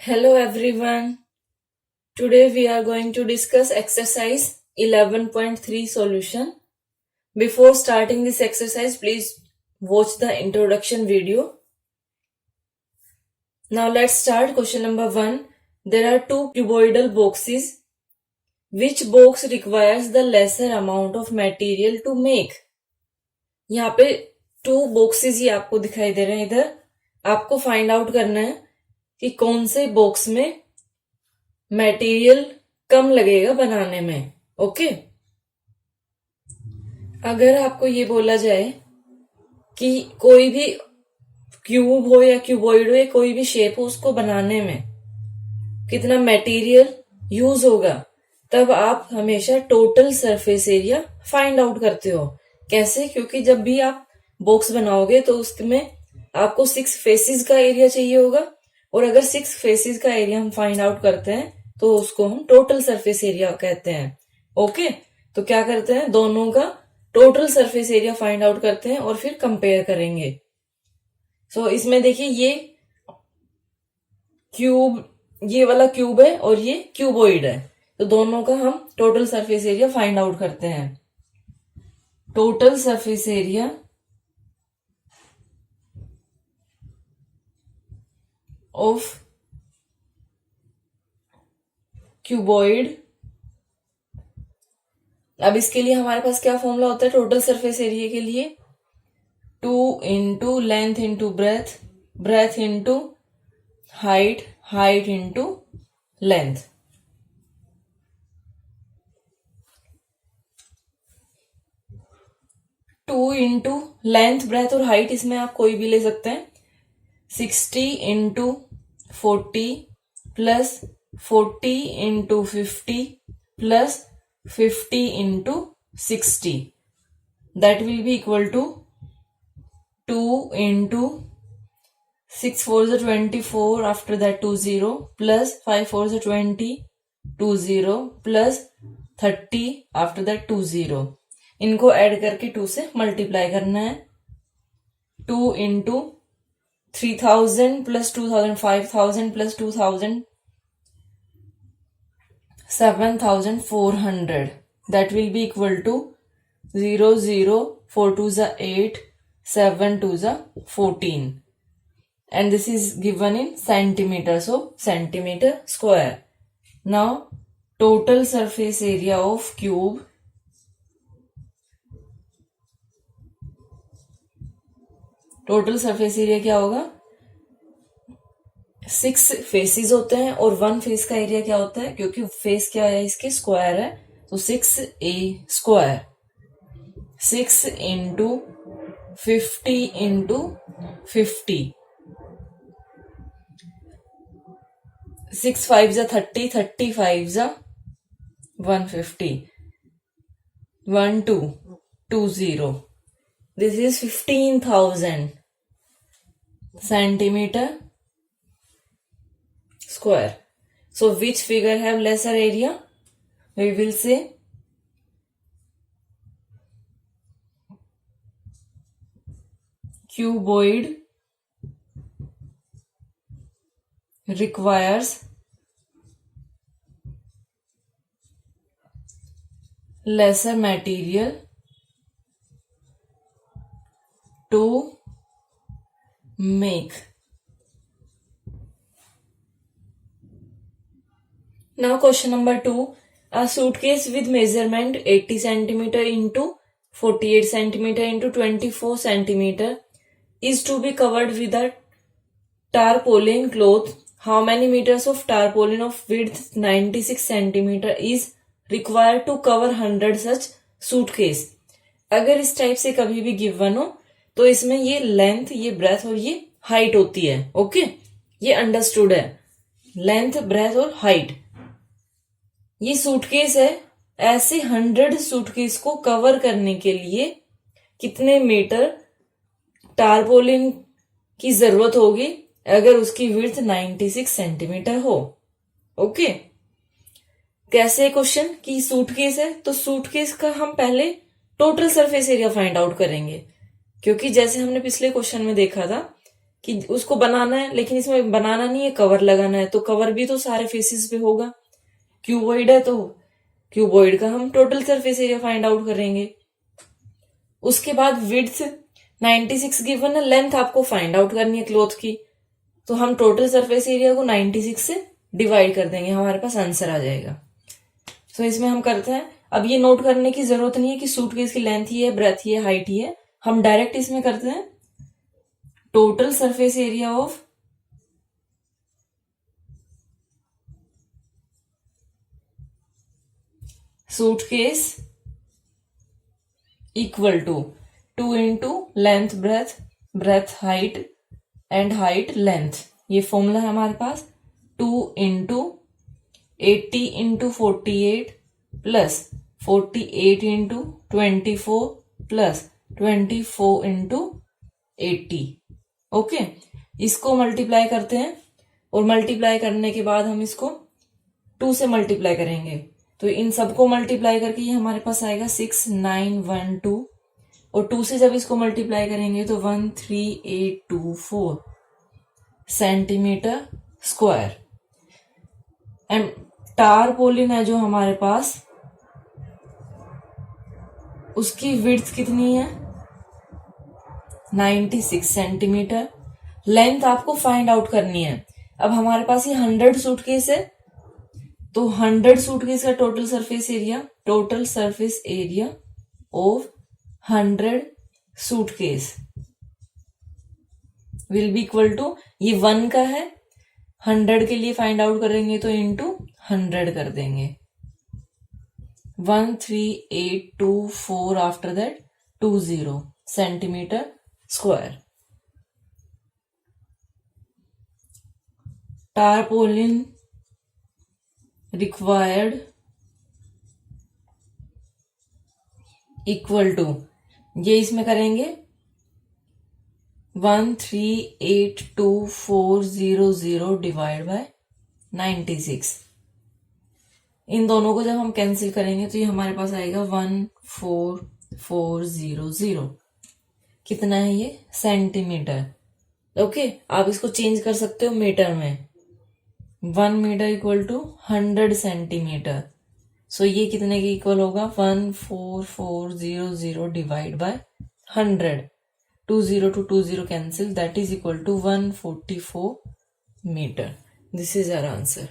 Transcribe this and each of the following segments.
Hello everyone. Today we are going to discuss exercise 11.3 solution. Before starting this exercise, please watch the introduction video. Now let's start. Question number 1. There are two cuboidal boxes. Which box requires the lesser amount of material to make? यहाँ पे 2 boxes ही आपको दिखाई दे रहे हैं. इधर आपको find out करना है कि कौन से बॉक्स में मटेरियल कम लगेगा बनाने में. ओके. अगर आपको ये बोला जाए कि कोई भी क्यूब हो या क्यूबॉइड हो या कोई भी शेप हो, उसको बनाने में कितना मटेरियल यूज होगा, तब आप हमेशा total surface area find out करते हो. कैसे? क्योंकि जब भी आप बॉक्स बनाओगे तो उसमें आपको 6 फेसेस का एरिया चाहिए होगा, और अगर 6 फेसेस का एरिया हम फाइंड आउट करते हैं तो उसको हम टोटल सरफेस एरिया कहते हैं. ओके. तो क्या करते हैं, दोनों का total surface area find out करते हैं और फिर कंपेयर करेंगे. सो इसमें देखिए ये क्यूब, ये वाला क्यूब है और ये क्यूबॉइड है, तो दोनों का हम total surface area find out करते हैं. Total surface area of cuboid. अब इसके लिए हमारे पास क्या फॉर्मूला होता है टोटल सरफेस एरिया के लिए? 2 into length into breadth, breadth into height, height into length. Two into length, breadth और हाइट, इसमें आप कोई भी ले सकते हैं. 60 into 40 plus 40 into 50 plus 50 into 60, that will be equal to 2 into 6 4s are 24, after that 20 plus 5 4s are 20, 20 plus 30, after that 20. इनको add करके 2 से मल्टीप्लाई करना है. 2 into 3000 plus 2000, 5000 plus 2000, 7400. That will be equal to 0 0 4 2 is 8, 7 2 is 14, and this is given in centimeter, so centimeter square. Now total surface area of cube, total surface area क्या होगा? 6 faces होते हैं और 1 face का area क्या होता है, क्योंकि फेस क्या है इसके, स्क्वायर है, तो 6a स्क्वायर. 6 इंटू 50 इंटू 50, 6 5 जा 30, 30 5 जा 150, 1 2 20. This is 15,000 centimeter square. So which figure have lesser area? We will say cuboid requires lesser material to make. Now question number 2. A suitcase with measurement 80 centimeter into 48 centimeter into 24 centimeter is to be covered with a tarpaulin cloth. How many meters of tarpaulin of width 96 centimeter is required to cover 100 such suitcase? अगर इस type से कभी भी given हो तो इसमें ये length, ये ब्रेथ और ये हाइट होती है. ओके. ये अंडरस्टूड है, लेंथ, ब्रेथ और हाइट. ये सूटकेस है, ऐसे 100 सूटकेस को कवर करने के लिए कितने मीटर टारपोलिन की जरूरत होगी अगर उसकी विड्थ 96 सेंटीमीटर हो. ओके. कैसे क्वेश्चन की सूटकेस है, तो सूटकेस का हम पहले total surface area find out करेंगे, क्योंकि जैसे हमने पिछले क्वेश्चन में देखा था कि उसको बनाना है, लेकिन इसमें बनाना नहीं है, कवर लगाना है, तो कवर भी तो सारे फेसेस पे होगा। क्यूबॉइड है तो क्यूबॉइड का हम total surface area find out करेंगे। उसके बाद विड्थ 96 गिवन है, लेंथ आपको फाइंड आउट करनी है क्लॉथ की, तो हम टोटल सरफेस एरिया को 96 से डिवाइड कर देंगे, हमारे पास आंसर आ जाएगा। तो इसमें हम करते हैं, अब ये नोट करने की जरूरत नहीं है कि सूटकेस की लेंथ ही है, ब्रेथ ही है, हाइट ही है, हम डायरेक्ट इसमें करते हैं total surface area of suitcase equal to 2 into length breadth, breadth height and height length, ये फॉर्मूला है हमारे पास। 2 into 80 into 48 plus 48 into 24 plus 24 into 80। Okay, इसको मल्टीप्लाई करते हैं और मल्टीप्लाई करने के बाद हम इसको 2 से मल्टीप्लाई करेंगे, तो इन सबको मल्टीप्लाई करके ये हमारे पास आएगा 6912, और 2 से जब इसको मल्टीप्लाई करेंगे तो 13824 सेंटीमीटर स्क्वायर। एंड टारपोलिन है जो हमारे पास, उसकी विड्थ कितनी है 96 सेंटीमीटर। लेंथ आपको फाइंड आउट करनी है। अब हमारे पास ये 100 सूटकेस है, तो 100 सूटकेस का total surface area of 100 suitcase will be equal to, ये 1 का है, 100 के लिए फाइंड आउट करेंगे तो इंटू 100 कर देंगे, 13824 after that 20 centimetre square. Tarpaulin required equal to, ये इसमें करेंगे 1382400 डिवाइड बाय 96। इन दोनों को जब हम कैंसिल करेंगे तो ये हमारे पास आएगा 14400। कितना है ये सेंटीमीटर। ओके, आप इसको चेंज कर सकते हो मीटर में, 1 metre equal to 100 centimetre. So ये कितने के इक्वल होगा 14400 divide by 100, 20 to 20 cancel, that is equal to 144 metre. This is our answer.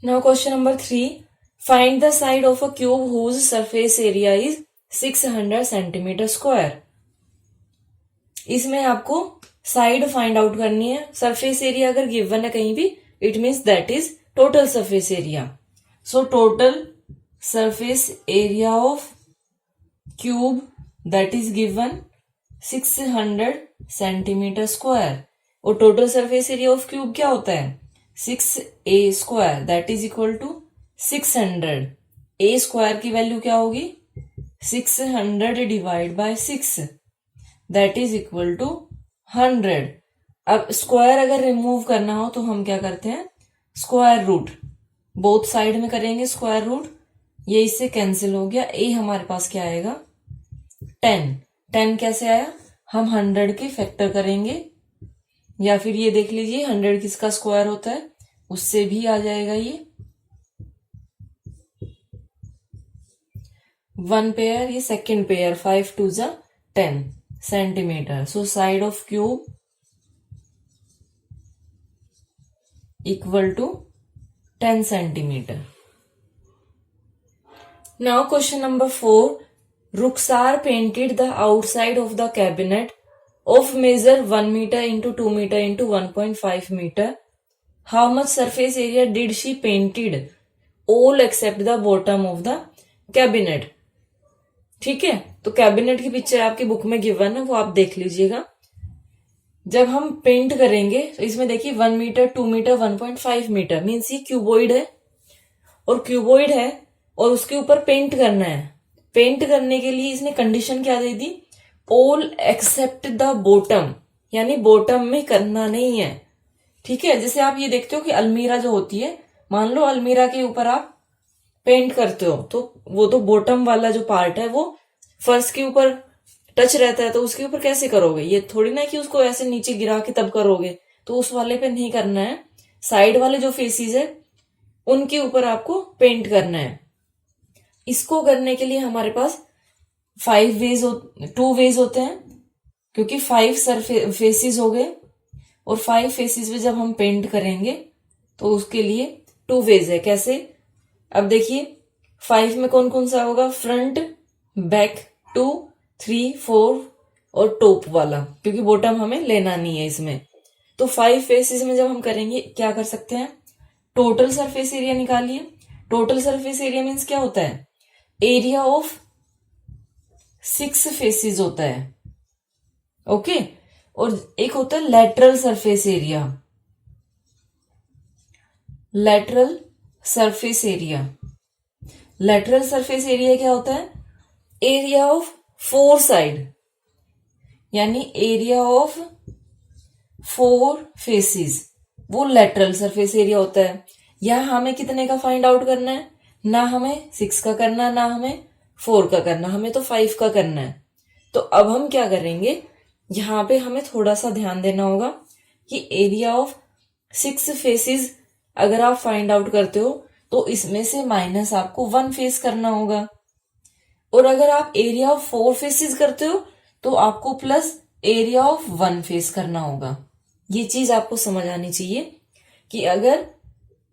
Now question number 3, find the side of a cube whose surface area is 600 centimetre square. इसमें आपको side find out करनी है। Surface area अगर given है कहीं भी, it means that is total surface area. So total surface area of cube that is given 600 centimetre square. और टोटल सरफेस एरिया ऑफ क्यूब क्या होता है 6a square, that is equal to 600। a square की वैल्यू क्या होगी 600 divide by 6, that is equal to 100। अब स्क्वायर अगर रिमूव करना हो तो हम क्या करते हैं, स्क्वायर रूट बोथ साइड में करेंगे, स्क्वायर रूट, ये इससे कैंसिल हो गया। a हमारे पास क्या आएगा 10। 10 कैसे आया, हम 100 के फैक्टर करेंगे, या फिर ये देख लीजिए 100 किसका स्क्वायर होता है, उससे भी आ जाएगा ये 1 पेयर, ये सेकेंड पेयर, 5 2 जा 10 centimetre. So side of cube equal to 10 centimetre. Now question number 4, Rukhsar painted the outside of the cabinet of measure 1 meter into 2 meter into 1.5 meter. How much surface area did she painted? All except the bottom of the cabinet. ठीक है, तो cabinet की picture आपकी book में given है, वो आप देख लीजिएगा। जब हम पेंट करेंगे तो इसमें देखिए 1 मीटर 2 मीटर 1.5 मीटर मीन्स ये क्यूबॉइड है, और क्यूबॉइड है और उसके ऊपर पेंट करना है। पेंट करने के लिए इसने कंडीशन क्या दे दी, ऑल एक्सेप्ट द बॉटम, यानी बॉटम में करना नहीं है। ठीक है, जैसे आप ये देखते हो कि अलमीरा जो होती है, मान लो अलमीरा के ऊपर आप पेंट करते हो, तो वो तो बॉटम वाला जो पार्ट है वो फर्श के ऊपर टच रहता है तो उसके ऊपर कैसे करोगे, ये थोड़ी ना कि उसको ऐसे नीचे गिरा के तब करोगे, तो उस वाले पे नहीं करना है। साइड वाले जो फेसेस है उनके ऊपर आपको पेंट करना है। इसको करने के लिए हमारे पास 2 वेज होते हैं, क्योंकि 5 फेसेस हो गए और 5 फेसेस पे जब हम पेंट करेंगे तो उसके लिए 2 वेज है। कैसे, अब देखिए 5 में कौन कौन सा होगा, फ्रंट, बैक, 2, 3, 4 और टॉप वाला, क्योंकि बॉटम हमें लेना नहीं है इसमें। तो 5 फेसेस में जब हम करेंगे क्या कर सकते हैं, टोटल सरफेस एरिया निकालिए। टोटल सरफेस एरिया मीन्स क्या होता है, एरिया ऑफ 6 फेसेस होता है। ओके, और एक होता है lateral surface area. Lateral surface area, lateral surface area क्या होता है, एरिया ऑफ 4 साइड, यानी एरिया ऑफ 4 फेसेस, वो लेटरल सरफेस एरिया होता है। यह हमें कितने का फाइंड आउट करना है, ना हमें 6 का करना, ना हमें 4 का करना, हमें तो 5 का करना है। तो अब हम क्या करेंगे, यहां पे हमें थोड़ा सा ध्यान देना होगा कि एरिया ऑफ 6 फेसेस अगर आप फाइंड आउट करते हो तो इसमें से माइनस आपको 1 फेस करना होगा, और अगर आप एरिया ऑफ 4 फेसेस करते हो तो आपको प्लस एरिया ऑफ 1 फेस करना होगा। ये चीज आपको समझ आनी चाहिए कि अगर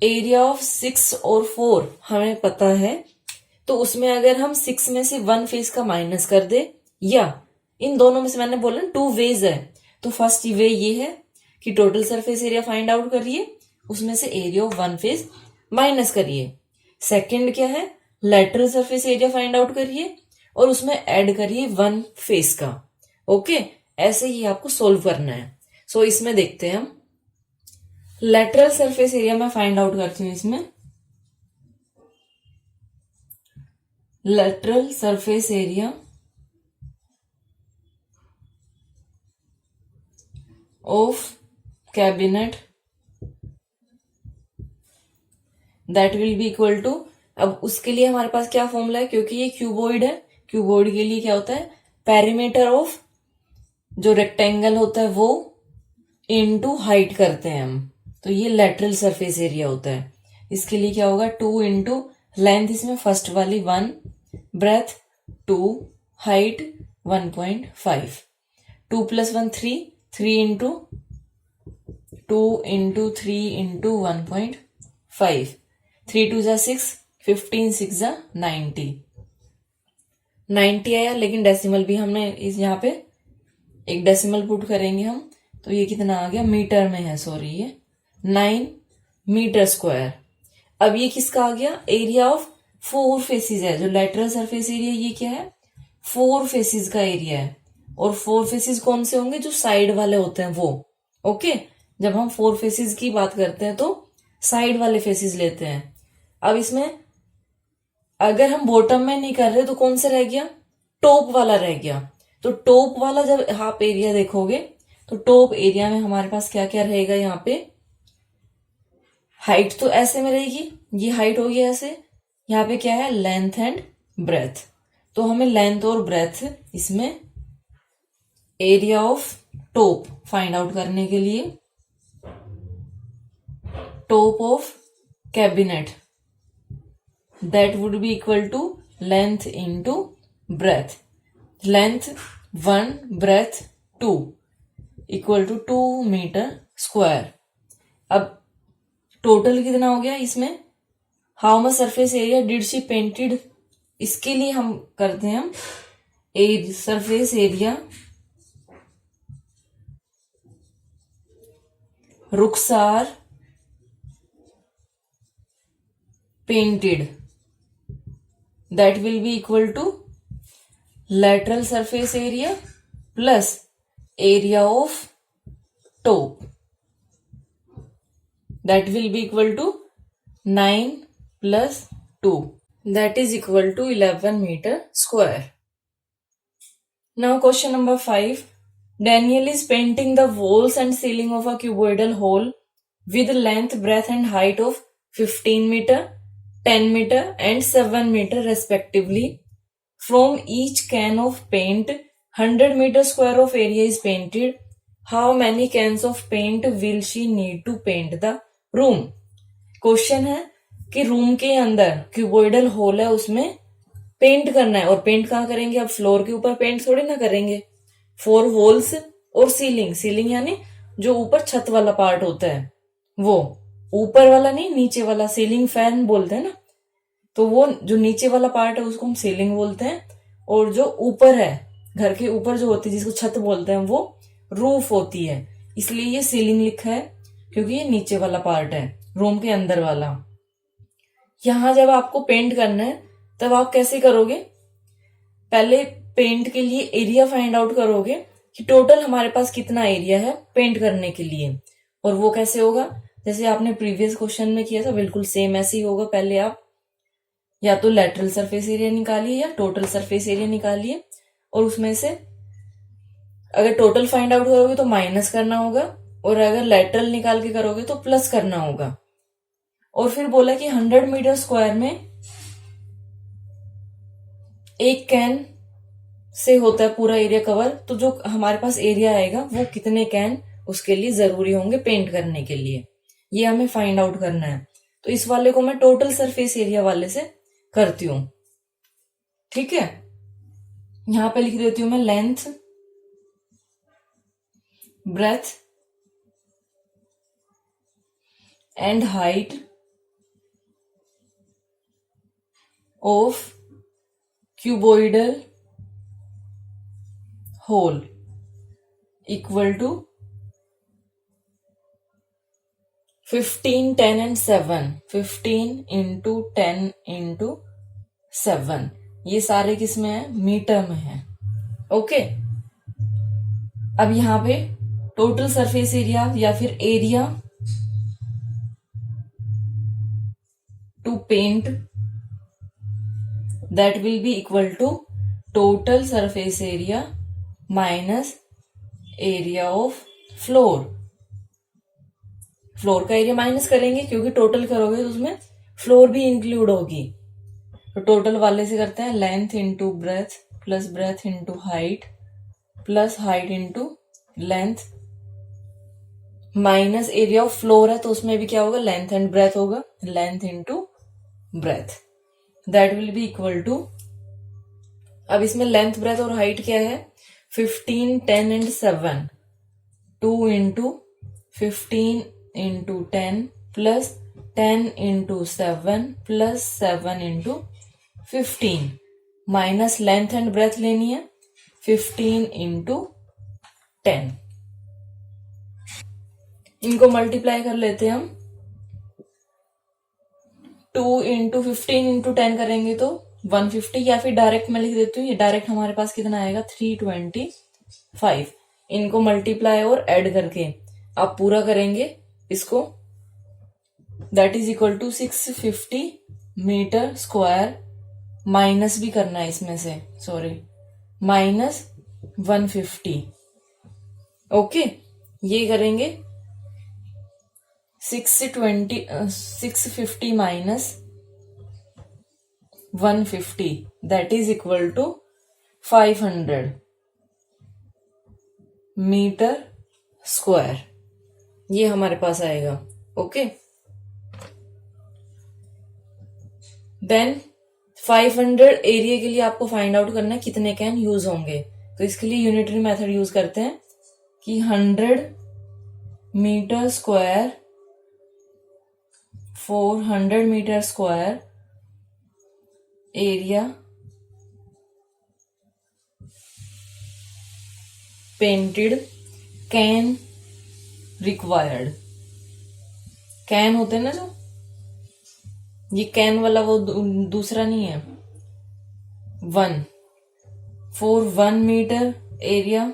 एरिया ऑफ 6 और 4 हमें पता है तो उसमें अगर हम 6 में से 1 फेस का माइनस कर दे, या इन दोनों में से मैंने बोला 2 वेज है, तो फर्स्ट वे ये है कि total surface area find out करिए, उसमें से एरिया ऑफ 1 फेस माइनस करिए। सेकंड क्या है, lateral surface area find out करिए और उसमें ऐड करिए 1 फेस का। ओके, ऐसे ही आपको सोल्व करना है। सो इसमें देखते हैं हम, लेटरल सरफेस एरिया में फाइंड आउट करती हूं। इसमें lateral surface area of cabinet that will be equal to, अब उसके लिए हमारे पास क्या फॉर्मूला है, क्योंकि ये क्यूबॉइड है, क्यूबॉइड के लिए क्या होता है, पेरीमीटर ऑफ जो रेक्टेंगल होता है वो इनटू हाइट करते हैं हम, तो ये लेटरल सरफेस एरिया होता है। इसके लिए क्या होगा, 2 इंटू लेंथ, इसमें फर्स्ट वाली 1, breadth 2, height 1.5, 2 + 1 3, 3 into 2 into 3 into 1.5, 3 2 = 6, 15 6 = 90 आया, लेकिन डेसिमल भी हमने इस यहाँ पे एक डेसिमल पुट करेंगे हम, तो ये कितना आ गया, मीटर में है, सॉरी ये 9 मीटर स्क्वायर। अब ये किसका आ गया, एरिया ऑफ 4 फेसेस है, जो लेटरल सरफेस एरिया ये क्या है, 4 फेसेस का एरिया है, और 4 फेसेस कौन से होंगे, जो साइड वाले होते हैं वो। ओके, जब हम 4 फेसेस की बात करते हैं तो साइड वाले फेसेस लेते हैं। अब इसमें अगर हम बॉटम में नहीं कर रहे तो कौन सा रह गया, टॉप वाला रह गया। तो टॉप वाला जब आप एरिया देखोगे तो टॉप एरिया में हमारे पास क्या क्या रहेगा, यहाँ पे हाइट तो ऐसे में रहेगी, ये हाइट होगी ऐसे, यहाँ पे क्या है, लेंथ एंड ब्रेथ। तो हमें लेंथ और ब्रेथ इसमें area of top find out करने के लिए, top of cabinet that would be equal to length into breadth, length 1, breadth 2 equal to 2 metre square. अब टोटल कितना हो गया इसमें, how much surface area did she painted, इसके लिए हम करते हैं हम surface area Rukhsar painted, that will be equal to lateral surface area plus area of top, that will be equal to 9 plus 2, that is equal to 11 meter square. Now question number 5, Daniel is painting the walls and ceiling of a cuboidal hole with length, breadth and height of 15 meter, 10 meter and 7 meter respectively. From each can of paint, 100 meter square of area is painted. How many cans of paint will she need to paint the room? Question है कि room के अंदर cuboidal whole है, उसमें paint करना है। और paint कहाँ करेंगे? अब फ्लोर के ऊपर पेंट थोड़ी ना करेंगे। 4 वॉल्स और सीलिंग, सीलिंग यानी जो ऊपर छत वाला पार्ट होता है, वो ऊपर वाला नहीं, नीचे वाला, सीलिंग फैन बोलते हैं ना। तो वो जो नीचे वाला पार्ट है उसको हम सीलिंग बोलते हैं, और जो ऊपर है, घर के ऊपर जो होती है जिसको छत बोलते हैं, वो रूफ होती है। इसलिए ये सीलिंग लिखा है क्योंकि ये नीचे वाला पार्ट है, रूम के अंदर वाला। यहां जब आपको पेंट करना है तब आप कैसे करोगे? पहले पेंट के लिए एरिया फाइंड आउट करोगे कि टोटल हमारे पास कितना एरिया है पेंट करने के लिए। और वो कैसे होगा? जैसे आपने प्रीवियस क्वेश्चन में किया था, बिल्कुल सेम ऐसे ही होगा। पहले आप या तो लेटरल सरफेस एरिया निकालिए या टोटल सरफेस एरिया निकालिए, और उसमें से अगर टोटल फाइंड आउट करोगे तो माइनस करना होगा, और अगर लेटरल निकाल के करोगे तो प्लस करना होगा। और फिर बोला कि 100 मीटर स्क्वायर में एक कैन से होता है पूरा एरिया कवर, तो जो हमारे पास एरिया आएगा वो कितने कैन उसके लिए जरूरी होंगे पेंट करने के लिए, ये हमें फाइंड आउट करना है। तो इस वाले को मैं टोटल सरफेस एरिया वाले से करती हूं, ठीक है। यहां पे लिख देती हूं मैं length, breadth and height of cuboidal hall equal to 15, 10 and 7। 15 into 10 into 7, ये सारे किस में है? मीटर में है। ओके, अब यहां पे टोटल सरफेस एरिया या फिर area to paint, that will be equal to total surface area minus area of floor. Floor का एरिया माइनस करेंगे क्योंकि टोटल करोगे तो उसमें फ्लोर भी इंक्लूड होगी। तो टोटल वाले से करते हैं length into breadth plus breadth into height plus height into length minus area of floor है, तो उसमें भी क्या होगा? लेंथ एंड ब्रेथ होगा, length into breadth, that will be equal to, अब इसमें लेंथ ब्रेथ और हाइट क्या है? 15, 10 and 7, 2 into 15 into 10 plus 10 into 7 plus 7 into 15 minus length and breadth लेनी है 15 इंटू 10। इनको मल्टीप्लाई कर लेते हैं हम। 2 इंटू 15 इंटू 10 करेंगे तो 150, या फिर डायरेक्ट मैं लिख देती हूँ, ये डायरेक्ट हमारे पास कितना आएगा? 325। इनको मल्टीप्लाई और ऐड करके आप पूरा करेंगे इसको, that is equal to 650 metre square, minus भी करना है इसमें से, सॉरी, माइनस 150। ओके, ये करेंगे 650 minus 150, that is equal to 500 metre square, ये हमारे पास आएगा। ओके, देन 500 एरिया के लिए आपको फाइंड आउट करना है कितने कैन यूज होंगे। तो इसके लिए यूनिटरी मेथड यूज करते हैं कि 100 metre square for 100 metre square area painted can required. Can होते हैं ना जो, ये कैन वाला वो दूसरा नहीं है, 1 फॉर 1 मीटर एरिया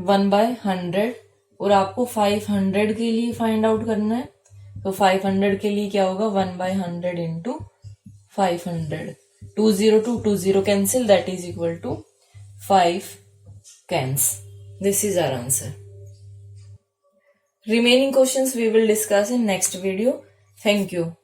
1/100, और आपको 500 के लिए फाइंड आउट करना है। तो 500 के लिए क्या होगा? 1/100 into 500, 202 cancel, that is equal to 5 cans. This is our answer. Remaining questions we will discuss in next video. Thank you.